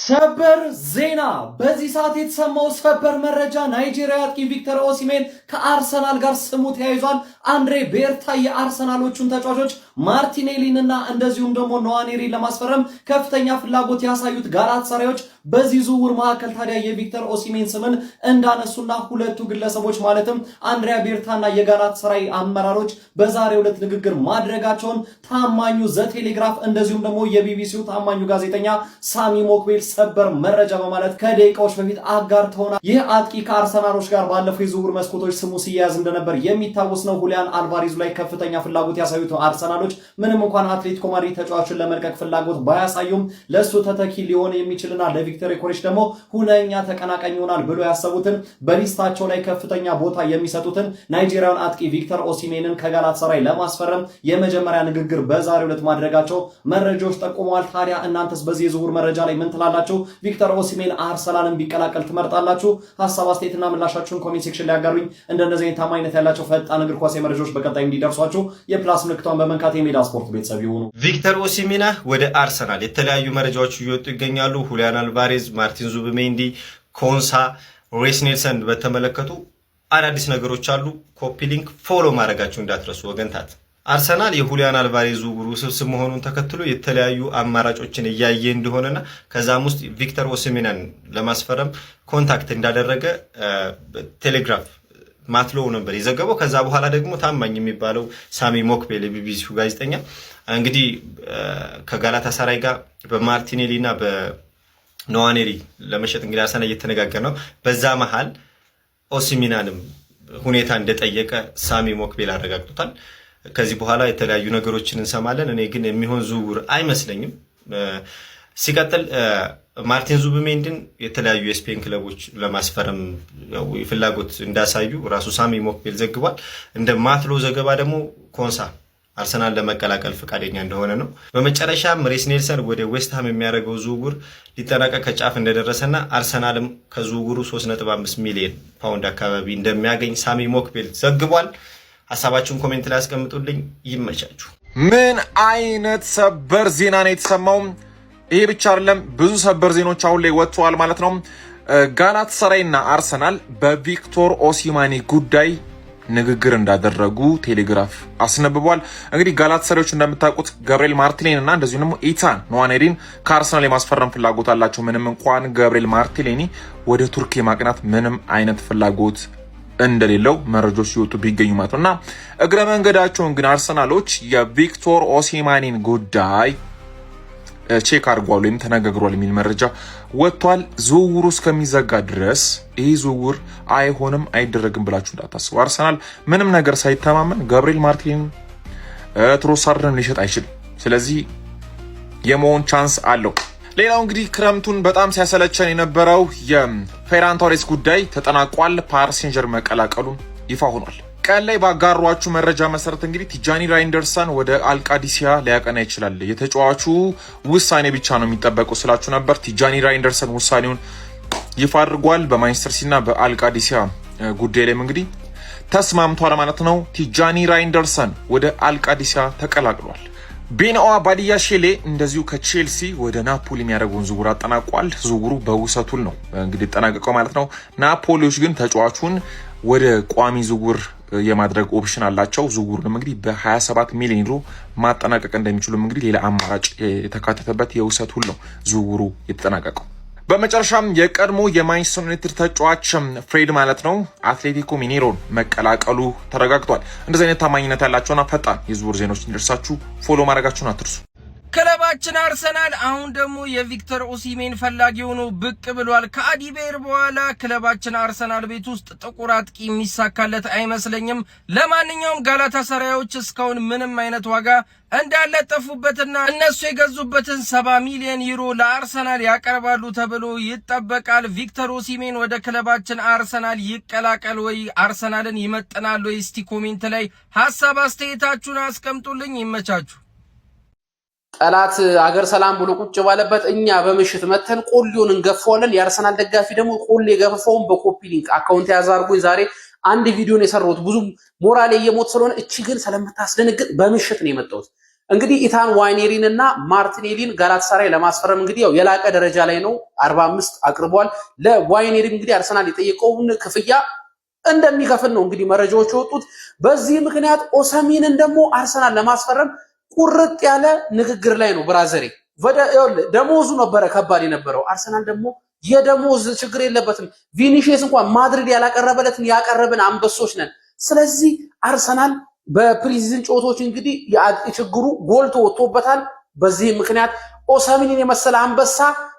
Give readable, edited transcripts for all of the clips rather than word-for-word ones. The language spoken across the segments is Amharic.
ሰበር ዜና በዚህ ሰዓት የተሰማው ሰበር መረጃ ናይጄሪያ አጥቂ ቪክተር ኦሲሜን ከአርሰናል ጋር ስሙ ተያይዟል። አንድሬ ቤርታ የአርሰናሎቹን ተጫዋቾች ማርቲኔሊንና እንደዚሁም ደግሞ ኖዋኔሪን ለማስፈረም ከፍተኛ ፍላጎት ያሳዩት ጋላታሳራዮች በዚህ ዝውውር መካከል ታዲያ የቪክተር ኦሲሜን ስምን እንዳነሱና ሁለቱ ግለሰቦች ማለትም አንድሪያ ቤርታና የጋላታሳራይ አመራሮች በዛሬው ዕለት ንግግር ማድረጋቸውን ታማኙ ዘቴሌግራፍ እንደዚሁም ደግሞ የቢቢሲው ታማኙ ጋዜጠኛ ሳሚ ሞክቤል ሰበር መረጃ በማለት ከደቂቃዎች በፊት አጋርተውናል። ይህ አጥቂ ከአርሰናሎች ጋር ባለፈው የዝውውር መስኮቶች ስሙ ሲያያዝ እንደነበር የሚታወስ ነው። ሁሊያን አልቫሬዝ ላይ ከፍተኛ ፍላጎት ያሳዩት አርሰናሎች ምንም እንኳን አትሌቲኮ ማድሪድ ተጫዋቹን ለመልቀቅ ፍላጎት ባያሳዩም ለሱ ተተኪ ሊሆን የሚችልና ለቪክተር ዮኬሬሽ ደግሞ ሁነኛ ተቀናቃኝ ይሆናል ብሎ ያሰቡትን በሊስታቸው ላይ ከፍተኛ ቦታ የሚሰጡትን ናይጄሪያውን አጥቂ ቪክተር ኦሲሜንን ከጋላታሳራይ ለማስፈረም የመጀመሪያ ንግግር በዛሬው ዕለት ማድረጋቸው መረጃዎች ጠቁመዋል። ታዲያ እናንተስ በዚህ የዝውውር መረጃ ላይ ምን ትላላችሁ? ቪክተር ኦሲሜን አርሰናልን ቢቀላቀል ትመርጣላችሁ? ሀሳብ አስተያየትና ምላሻችሁን ኮሜንት ሴክሽን ላይ ያጋሩኝ። እንደነዚህ ታማኝነት ያላቸው ፈጣን እግር ኳስ መረጃዎች በቀጣይ እንዲደርሷችሁ የፕላስ ምልክቷን በመንካት የሜዳ ስፖርት ቤተሰብ ይሁኑ። ቪክተር ኦሲሜን ወደ አርሰናል የተለያዩ መረጃዎች እየወጡ ይገኛሉ። ሁሊያን አልቫሬዝ፣ ማርቲን ዙቢሜንዲ፣ ኮንሳ፣ ሬስ ኔልሰን በተመለከቱ አዳዲስ ነገሮች አሉ። ኮፒ ሊንክ ፎሎ ማድረጋችሁ እንዳትረሱ ወገንታት። አርሰናል የሁሊያን አልቫሬዝ ዝውውር ውስብስብ መሆኑን ተከትሎ የተለያዩ አማራጮችን እያየ እንደሆነና ከዛም ውስጥ ቪክተር ኦሲሜንን ለማስፈረም ኮንታክት እንዳደረገ ቴሌግራፍ ማትሎው ነበር የዘገበው። ከዛ በኋላ ደግሞ ታማኝ የሚባለው ሳሚ ሞክቤል የቢቢሲው ጋዜጠኛ እንግዲህ ከጋላታሳራይ ጋር በማርቲኔሊ እና በኖዋኔሪ ለመሸጥ እንግዲህ አርሰናል እየተነጋገረ ነው። በዛ መሃል ኦሲሜንንም ሁኔታ እንደጠየቀ ሳሚ ሞክቤል አረጋግጦታል። ከዚህ በኋላ የተለያዩ ነገሮችን እንሰማለን። እኔ ግን የሚሆን ዝውውር አይመስለኝም። ሲቀጥል ማርቲን ዙቢሜንዲን የተለያዩ የስፔን ክለቦች ለማስፈረም ፍላጎት እንዳሳዩ ራሱ ሳሚ ሞክቤል ዘግቧል። እንደ ማትሎ ዘገባ ደግሞ ኮንሳ አርሰናል ለመቀላቀል ፈቃደኛ እንደሆነ ነው። በመጨረሻም ሬስ ኔልሰን ወደ ዌስትሃም የሚያደርገው ዝውውር ሊጠናቀቅ ከጫፍ እንደደረሰና አርሰናልም ከዝውውሩ 3.5 ሚሊዮን ፓውንድ አካባቢ እንደሚያገኝ ሳሚ ሞክቤል ዘግቧል። ሀሳባችሁን ኮሜንት ላይ አስቀምጡልኝ። ይመቻችሁ። ምን አይነት ሰበር ዜና ነው የተሰማው? ይሄ ብቻ አይደለም፣ ብዙ ሰበር ዜናዎች አሁን ላይ ወጥተዋል ማለት ነው። ጋላታሳራይና አርሰናል በቪክቶር ኦሲሜን ጉዳይ ንግግር እንዳደረጉ ቴሌግራፍ አስነብቧል። እንግዲህ ጋላታሳራዮች እንደምታውቁት ገብርኤል ማርቲኔሊ እና እንደዚሁም ደግሞ ኢታን ኖዋኔሪን ከአርሰናል የማስፈረም ፍላጎት አላቸው። ምንም እንኳን ገብርኤል ማርቲኔሊ ወደ ቱርክ የማቅናት ምንም አይነት ፍላጎት እንደሌለው መረጃዎች ሲወጡ ቢገኙ ማለት ነው። እና እግረ መንገዳቸውን ግን አርሰናሎች የቪክቶር ኦሲሜንን ጉዳይ ቼክ አድርጓል ወይም ተነጋግሯል የሚል መረጃ ወጥቷል። ዝውውሩ እስከሚዘጋ ድረስ ይህ ዝውውር አይሆንም አይደረግም ብላችሁ እንዳታስቡ። አርሰናል ምንም ነገር ሳይተማመን ገብርኤል ማርቲኔሊን ትሮሳርድን ሊሸጥ አይችልም። ስለዚህ የመሆን ቻንስ አለው። ሌላው እንግዲህ ክረምቱን በጣም ሲያሰለቸን የነበረው የፌራን ቶሬስ ጉዳይ ተጠናቋል። ፓሪስ ሴን ጀርመን መቀላቀሉን ይፋ ሆኗል። ቀን ላይ ባጋሯችሁ መረጃ መሰረት እንግዲህ ቲጃኒ ራይንደርሰን ወደ አልቃዲሲያ ሊያቀና ይችላል። የተጫዋቹ ውሳኔ ብቻ ነው የሚጠበቀው ስላችሁ ነበር። ቲጃኒ ራይንደርሰን ውሳኔውን ይፋ አድርጓል። በማንቸስተር ሲቲና በአልቃዲሲያ ጉዳይ ላይም እንግዲህ ተስማምቷል ማለት ነው። ቲጃኒ ራይንደርሰን ወደ አልቃዲሲያ ተቀላቅሏል። ቤንኦዋ ባዲያሼሌ እንደዚሁ ከቼልሲ ወደ ናፖሊ የሚያደርገውን ዝውውር አጠናቋል። ዝውውሩ በውሰቱል ነው እንግዲህ ተጠናቀቀው ማለት ነው። ናፖሊዎች ግን ተጫዋቹን ወደ ቋሚ ዝውውር የማድረግ ኦፕሽን አላቸው። ዝውውሩንም እንግዲህ በ27 ሚሊዮን ዩሮ ማጠናቀቅ እንደሚችሉም እንግዲህ ሌላ አማራጭ የተካተተበት የውሰቱል ነው ዝውውሩ የተጠናቀቀው። በመጨረሻም የቀድሞ የማንቸስተር ዩናይትድ ተጫዋች ፍሬድ ማለት ነው አትሌቲኮ ሚኔሮን መቀላቀሉ ተረጋግጧል። እንደዚህ አይነት ታማኝነት ያላቸውና ፈጣን የዝውውር ዜናዎች እንዲደርሳችሁ ፎሎ ማድረጋችሁን አትርሱ። ክለባችን አርሰናል አሁን ደግሞ የቪክተር ኦሲሜን ፈላጊ ሆኖ ብቅ ብሏል። ከአዲቤር በኋላ ክለባችን አርሰናል ቤት ውስጥ ጥቁር አጥቂ የሚሳካለት አይመስለኝም። ለማንኛውም ጋላታሳራዮች እስካሁን ምንም አይነት ዋጋ እንዳለጠፉበትና እነሱ የገዙበትን 70 ሚሊዮን ዩሮ ለአርሰናል ያቀርባሉ ተብሎ ይጠበቃል። ቪክተር ኦሲሜን ወደ ክለባችን አርሰናል ይቀላቀል ወይ? አርሰናልን ይመጥናል ወይ? እስቲ ኮሜንት ላይ ሐሳብ አስተያየታችሁን አስቀምጡልኝ። ይመቻችሁ። ጠላት አገር ሰላም ብሎ ቁጭ ባለበት እኛ በምሽት መተን ቆሊውን እንገፋዋለን። የአርሰናል ደጋፊ ደግሞ ቆሊ የገፋውን በኮፒ ሊንክ አካውንት ያዛርጉኝ። ዛሬ አንድ ቪዲዮ ነው የሰራሁት። ብዙ ሞራል እየሞት ስለሆነ እቺ ግን ስለምታስደነግጥ በምሽት ነው የመጣሁት። እንግዲህ ኢታን ዋይኔሪን እና ማርቲኔሊን ጋላታሳራይ ለማስፈረም እንግዲህ ያው የላቀ ደረጃ ላይ ነው 45 አቅርቧል። ለዋይኔሪን እንግዲህ አርሰናል የጠየቀውን ክፍያ እንደሚከፍል ነው እንግዲህ መረጃዎች የወጡት። በዚህ ምክንያት ኦሳሚንን ደግሞ አርሰናል ለማስፈረም ቁርጥ ያለ ንግግር ላይ ነው። ብራዘሬ ደሞዙ ነበረ ከባድ የነበረው። አርሰናል ደግሞ የደሞዝ ችግር የለበትም። ቪኒሺየስ እንኳን ማድሪድ ያላቀረበለትን ያቀረብን አንበሶች ነን። ስለዚህ አርሰናል በፕሪሲዝን ጨዋታዎች እንግዲህ ችግሩ ጎልቶ ወጥቶበታል። በዚህ ምክንያት ኦሳሚንን የመሰለ አንበሳ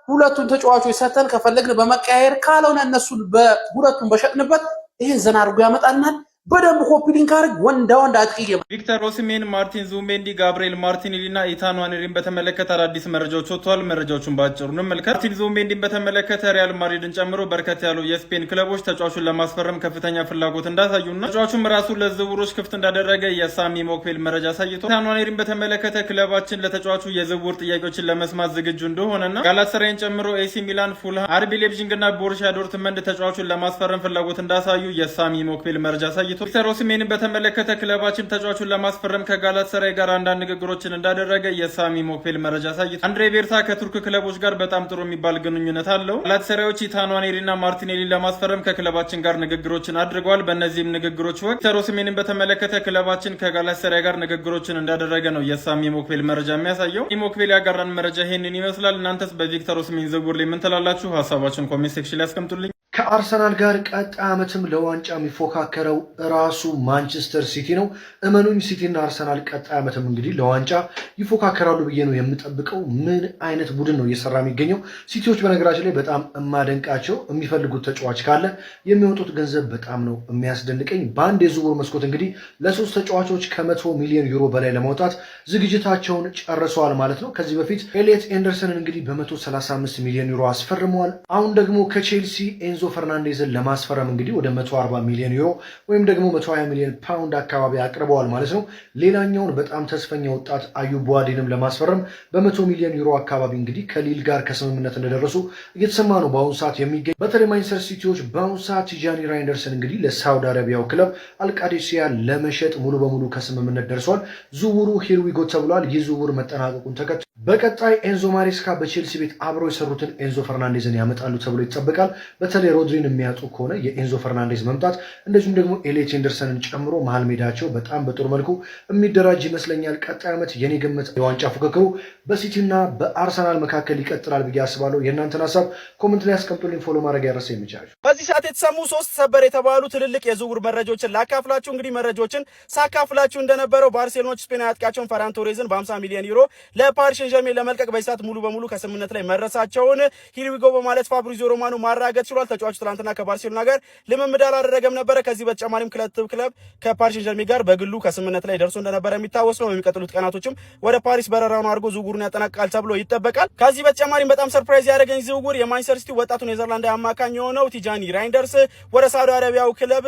ሁለቱን ተጫዋቾች ሰተን ከፈለግን በመቀያየር ካልሆነ እነሱን በሁለቱን በሸጥንበት ይሄን ዘና አድርጎ ያመጣልናል። በደንብ ኮፒ ሊንክ አድርግ ወንዳ አጥቂ ቪክተር ኦሲሜን፣ ማርቲን ዙቢሜንዲ፣ ጋብሪኤል ማርቲኔሊ እና ኢታን ዋኔሪን በተመለከተ አዳዲስ መረጃዎች ወጥተዋል። መረጃዎቹን ባጭሩ እንመልከት። ማርቲን ዙቢሜንዲን በተመለከተ ሪያል ማድሪድን ጨምሮ በርከት ያሉ የስፔን ክለቦች ተጫዋቹን ለማስፈረም ከፍተኛ ፍላጎት እንዳሳዩና ተጫዋቹም ራሱ ለዝውውሮች ክፍት እንዳደረገ የሳሚ ሞክቤል መረጃ አሳይቷል። ኢታን ዋኔሪን በተመለከተ ክለባችን ለተጫዋቹ የዝውውር ጥያቄዎችን ለመስማት ዝግጁ እንደሆነና ጋላታሳራይን ጨምሮ ኤሲ ሚላን፣ ፉልሃም፣ አርቢ ሌፕዚግ እና ቦሩሲያ ዶርትመንድ ተጫዋቹን ለማስፈረም ፍላጎት እንዳሳዩ የሳሚ ሞክቤል መረጃ አሳይቷል። ቪክተር ኦሲሜንን በተመለከተ ክለባችን ተጫዋቹን ለማስፈረም ከጋላታሳራይ ጋር አንዳንድ ንግግሮችን እንዳደረገ የሳሚ ሞክቤል መረጃ አሳይቷል። አንድሬ ቤርታ ከቱርክ ክለቦች ጋር በጣም ጥሩ የሚባል ግንኙነት አለው። ጋላታሳራዮች ኢታን ዋኔሪና ማርቲኔሊን ለማስፈረም ከክለባችን ጋር ንግግሮችን አድርገዋል። በእነዚህም ንግግሮች ወቅት ቪክተር ኦሲሜንን በተመለከተ ክለባችን ከጋላታሳራይ ጋር ንግግሮችን እንዳደረገ ነው የሳሚ ሞክቤል መረጃ የሚያሳየው። ሞክቤል ያጋራን መረጃ ይሄንን ይመስላል። እናንተስ በቪክተር ኦሲሜን ዝውውር ላይ ምን ትላላችሁ? ሀሳባችሁን ኮሜንት ሴክሽን ላይ አስቀምጡልኝ። ከአርሰናል ጋር ቀጣይ ዓመትም ለዋንጫ የሚፎካከረው ራሱ ማንቸስተር ሲቲ ነው። እመኑኝ ሲቲና አርሰናል ቀጣይ ዓመትም እንግዲህ ለዋንጫ ይፎካከራሉ ብዬ ነው የምጠብቀው። ምን አይነት ቡድን ነው እየሰራ የሚገኘው? ሲቲዎች በነገራችን ላይ በጣም የማደንቃቸው የሚፈልጉት ተጫዋች ካለ የሚወጡት ገንዘብ በጣም ነው የሚያስደንቀኝ። በአንድ የዝውውር መስኮት እንግዲህ ለሶስት ተጫዋቾች ከ100 ሚሊዮን ዩሮ በላይ ለማውጣት ዝግጅታቸውን ጨርሰዋል ማለት ነው። ከዚህ በፊት ኤሊየት ኤንደርሰንን እንግዲህ በ135 ሚሊዮን ዩሮ አስፈርመዋል። አሁን ደግሞ ከቼልሲ ኤንዞ ፈርናንዴዝን ለማስፈረም እንግዲህ ወደ 140 ሚሊዮን ዩሮ ወይም ደግሞ 120 ሚሊዮን ፓውንድ አካባቢ አቅርበዋል ማለት ነው። ሌላኛውን በጣም ተስፈኛ ወጣት አዩብ ቡዋዲንም ለማስፈረም በ100 ሚሊዮን ዩሮ አካባቢ እንግዲህ ከሊል ጋር ከስምምነት እንደደረሱ እየተሰማ ነው በአሁኑ ሰዓት የሚገኝ። በተለይ ማንቸስተር ሲቲዎች በአሁኑ ሰዓት ቲጃኒ ራይንደርስን እንግዲህ ለሳውዲ አረቢያው ክለብ አልቃዴሲያ ለመሸጥ ሙሉ በሙሉ ከስምምነት ደርሷል። ዝውውሩ ሂርዊጎ ተብሏል። ይህ ዝውውር መጠናቀቁን ተከትሎ በቀጣይ ኤንዞ ማሬስካ በቼልሲ ቤት አብረው የሰሩትን ኤንዞ ፈርናንዴዝን ያመጣሉ ተብሎ ይጠበቃል። በተለይ ሮድሪን የሚያጡ ከሆነ የኤንዞ ፈርናንዴዝ መምጣት እንደዚሁም ደግሞ ኤሊየት ኤንደርሰንን ጨምሮ መሀል ሜዳቸው በጣም በጥሩ መልኩ የሚደራጅ ይመስለኛል። ቀጣይ ዓመት የኔ ግምት የዋንጫ ፉክክሩ በሲቲና በአርሰናል መካከል ይቀጥላል ብዬ አስባለሁ። የእናንተን ሀሳብ ኮመንት ላይ አስቀምጡልኝ። ፎሎ ማድረግ ያረሰ የሚቻል በዚህ ሰዓት የተሰሙ 3 ሰበር የተባሉ ትልልቅ የዝውውር መረጃዎችን ላካፍላችሁ። እንግዲህ መረጃዎችን ሳካፍላችሁ እንደነበረው ባርሴሎናዎች ስፔን አጥቂያቸውን ፈራን ቶሬዝን በ50 ሚሊዮን ዩሮ ለፓሪስ ሴን ጀርሜን ለመልቀቅ በዚህ ሰዓት ሙሉ በሙሉ ከስምምነት ላይ መድረሳቸውን ሂርዊጎ በማለት ፋብሪዚዮ ሮማኖ ማረጋገጥ ችሏል። ተጫዋቹ ትናንትና ከባርሴሎና ጋር ልምምድ አላደረገም ነበረ። ከዚህ በተጨማሪም ክለብ ከፓሪስ ሴን ጀርሜን ጋር በግሉ ከስምምነት ላይ ደርሶ እንደነበረ የሚታወስ ነው። በሚቀጥሉት ቀናቶችም ወደ ፓሪስ በረራውን አድርጎ ዝውውሩን ያጠናቅቃል ተብሎ ይጠበቃል። ከዚህ በተጨማሪም በጣም ሰርፕራይዝ ያደረገኝ ዝውውር የማንቸስተር ሲቲ ወጣቱ ኔዘርላንድ አማካኝ የሆነው ቲጃኒ ራይንደርስ ወደ ሳውዲ አረቢያው ክለብ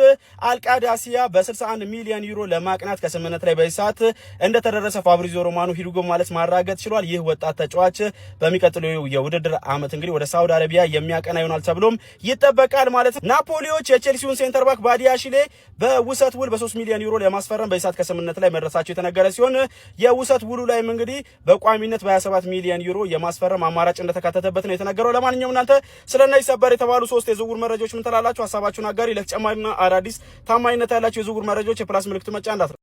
አልቃዳሲያ በ61 ሚሊዮን ዩሮ ለማቅናት ከስምምነት ላይ በዚህ ሰዓት እንደተደረሰ ፋብሪዚዮ ሮማኖ ሂርዊጎ ማለት ማረጋገጥ ችሏል። ይህ ወጣት ተጫዋች በሚቀጥለው የውድድር ዓመት እንግዲህ ወደ ሳውዲ አረቢያ የሚያቀና ይሆናል ተብሎም ይጠበቃል ማለት ነው። ናፖሊዎች የቼልሲውን ሴንተር ባክ ባዲያሺሌ በውሰት ውል በ3 ሚሊዮን ዩሮ ለማስፈረም በዚህ ሰዓት ከስምምነት ላይ መድረሳቸው የተነገረ ሲሆን የውሰት ውሉ ላይም እንግዲህ በቋሚነት በ27 ሚሊዮን ዩሮ የማስፈረም አማራጭ እንደተካተተበት ነው የተነገረው። ለማንኛውም እናንተ ስለነዚህ ሰበር የተባሉ 3 የዝውውር መረጃዎች ምን ትላላችሁ? ሀሳባችሁን አጋሪ። ለተጨማሪና አዳዲስ ታማኝነት ያላቸው የዝውውር መረጃዎች የፕላስ ምልክቱ መጫን እንዳትረሱ።